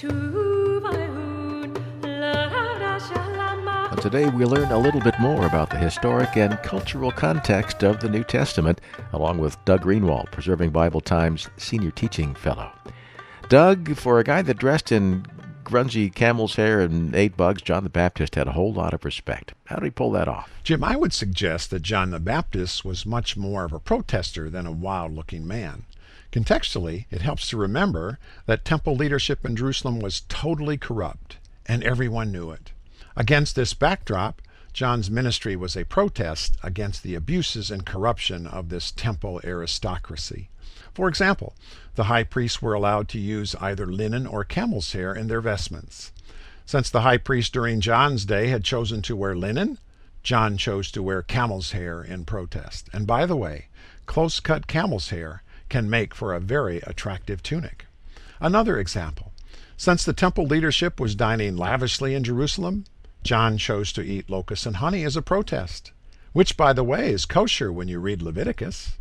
And today we learn a little bit more about the historic and cultural context of the New Testament, along with Doug Greenwald, Preserving Bible Times Senior Teaching Fellow. Doug, for a guy that dressed in grungy camel's hair and ate bugs, John the Baptist had a whole lot of respect. How did he pull that off? Jim, I would suggest that John the Baptist was much more of a protester than a wild-looking man. Contextually, it helps to remember that temple leadership in Jerusalem was totally corrupt, and everyone knew it. Against this backdrop, John's ministry was a protest against the abuses and corruption of this temple aristocracy. For example, the high priests were allowed to use either linen or camel's hair in their vestments. Since the high priest during John's day had chosen to wear linen, John chose to wear camel's hair in protest. And by the way, close-cut camel's hair can make for a very attractive tunic. Another example, since the temple leadership was dining lavishly in Jerusalem, John chose to eat locusts and honey as a protest, which, by the way, is kosher when you read Leviticus.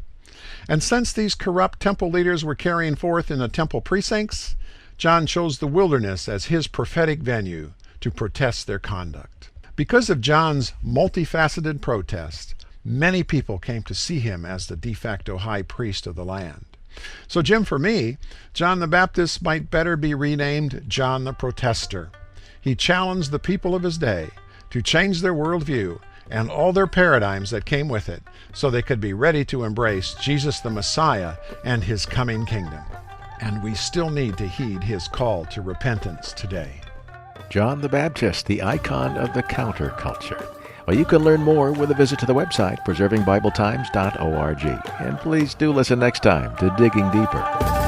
And since these corrupt temple leaders were carrying forth in the temple precincts, John chose the wilderness as his prophetic venue to protest their conduct. Because of John's multifaceted protest, many people came to see him as the de facto high priest of the land. So, Jim, for me, John the Baptist might better be renamed John the Protestor. He challenged the people of his day to change their worldview and all their paradigms that came with it so they could be ready to embrace Jesus the Messiah and his coming kingdom. And we still need to heed his call to repentance today. John the Baptist, the icon of the counterculture. Well, you can learn more with a visit to the website, preservingbibletimes.org. And please do listen next time to Digging Deeper.